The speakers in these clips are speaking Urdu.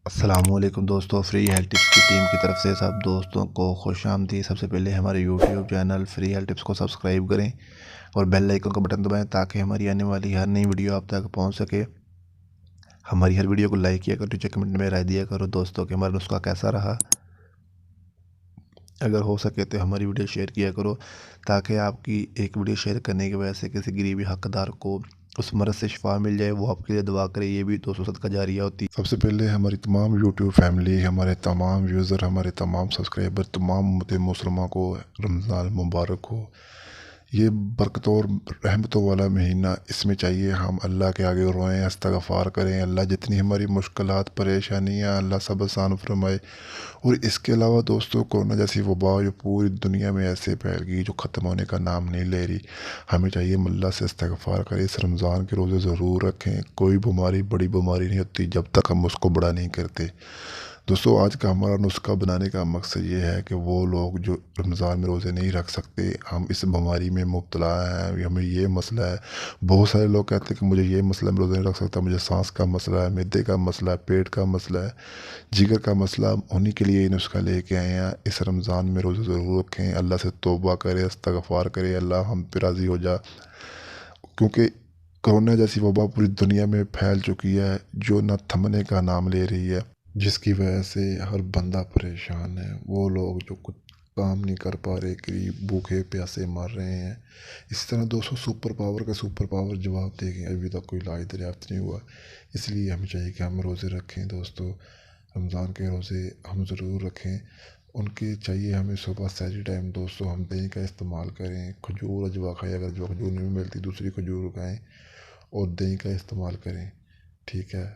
السلام علیکم دوستوں، فری ہیلتھ ٹپس کی ٹیم کی طرف سے سب دوستوں کو خوش آمدید۔ سب سے پہلے ہمارے YouTube channel free health tips کو سبسکرائب کریں اور بیل آئیکن کا بٹن دبائیں تاکہ ہماری آنے والی ہر نئی ویڈیو آپ تک پہنچ سکے۔ ہماری ہر ویڈیو کو لائک کیا کرو، نیچے کمنٹ میں رائے دیا کرو دوستوں کہ ہمارا نسخہ کیسا رہا۔ اگر ہو سکے تو ہماری ویڈیو شیئر کیا کرو تاکہ آپ کی ایک ویڈیو شیئر کرنے کی وجہ سے کسی غریبی حقدار کو اس مرض سے شفا مل جائے، وہ آپ کے لیے دعا کرے، یہ بھی 200 صدقہ جاریہ ہوتی۔ سب سے پہلے ہماری تمام یوٹیوب فیملی، ہمارے تمام یوزر، ہمارے تمام سبسکرائبر، تمام امت مسلمہ کو رمضان مبارک ہو۔ یہ برکت اور رحمتوں والا مہینہ، اس میں چاہیے ہم اللہ کے آگے روئیں، استغفار کریں، اللہ جتنی ہماری مشکلات پریشانیاں اللہ سب آسان فرمائے۔ اور اس کے علاوہ دوستوں، کورونا جیسی وبا جو پوری دنیا میں ایسے پھیل گئی جو ختم ہونے کا نام نہیں لے رہی، ہمیں چاہیے ہم اللہ سے استغفار کریں، اس رمضان کے روزے ضرور رکھیں۔ کوئی بیماری بڑی بیماری نہیں ہوتی جب تک ہم اس کو بڑا نہیں کرتے۔ دوستو، آج کا ہمارا نسخہ بنانے کا مقصد یہ ہے کہ وہ لوگ جو رمضان میں روزے نہیں رکھ سکتے، ہم اس بیماری میں مبتلا ہیں، ہمیں یہ مسئلہ ہے۔ بہت سارے لوگ کہتے ہیں کہ مجھے یہ مسئلہ میں روزے نہیں رکھ سکتا، مجھے سانس کا مسئلہ ہے، معدے کا مسئلہ ہے، پیٹ کا مسئلہ ہے، جگر کا مسئلہ۔ انہی کے لیے یہ نسخہ لے کے آئے ہیں۔ اس رمضان میں روزے ضرور رکھیں، اللہ سے توبہ کرے، استغفار کرے، اللہ ہم پہ راضی ہو جا، کیونکہ کورونا جیسی وبا پوری دنیا میں پھیل چکی ہے جو نہ تھمنے کا نام لے رہی ہے، جس کی وجہ سے ہر بندہ پریشان ہے۔ وہ لوگ جو کچھ کام نہیں کر پا رہے، غریب بھوکے پیاسے مر رہے ہیں۔ اسی طرح دوستوں، سپر پاور کا سپر پاور جواب دے گئے، ابھی تک کوئی علاج دریافت نہیں ہوا۔ اس لیے ہمیں چاہیے کہ ہم روزے رکھیں دوستوں، رمضان کے روزے ہم ضرور رکھیں۔ ان کے چاہیے ہمیں صبح سحری ٹائم دوستوں ہم دہی کا استعمال کریں، کھجور اجوا کھائیں، اگر جو کھجور نہیں ملتی دوسری کھجور اگائیں اور دہی کا استعمال کریں، ٹھیک ہے۔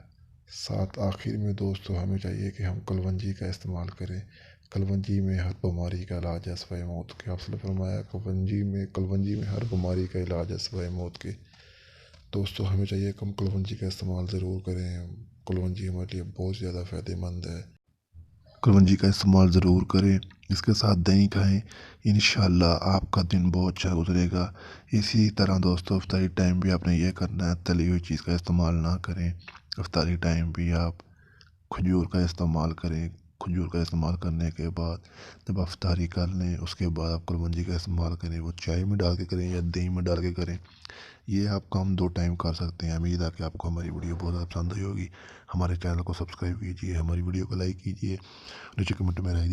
ساتھ آخر میں دوستوں ہمیں چاہیے کہ ہم کلونجی کا استعمال کریں۔ کلونجی میں ہر بیماری کا علاج ہے سوائے موت کے۔ آپ نے فرمایا کلونجی میں ہر بیماری کا علاج ہے سوائے موت کے۔ دوستوں ہمیں چاہیے کہ ہم کلونجی کا استعمال ضرور کریں، کلونجی ہمارے لیے بہت زیادہ فائدہ مند ہے۔ کلونجی کا استعمال ضرور کریں، اس کے ساتھ دہی کھائیں، انشاءاللہ آپ کا دن بہت اچھا گزرے گا۔ اسی طرح دوستوں، افطاری ٹائم بھی آپ نے یہ کرنا ہے، تلی ہوئی چیز کا استعمال نہ کریں۔ افطاری ٹائم بھی آپ کھجور کا استعمال کریں۔ کھجور کا استعمال کرنے کے بعد جب افطاری کر لیں، اس کے بعد آپ کلونجی کا استعمال کریں، وہ چائے میں ڈال کے کریں یا دہی میں ڈال کے کریں۔ یہ آپ کا ہم 2 ٹائم کر سکتے ہیں۔ امید ہے کہ آپ کو ہماری ویڈیو بہت زیادہ پسند آئی ہوگی۔ ہمارے چینل کو سبسکرائب کیجیے، ہماری ویڈیو کو لائک کیجیے، نیچے کمنٹ میں رائے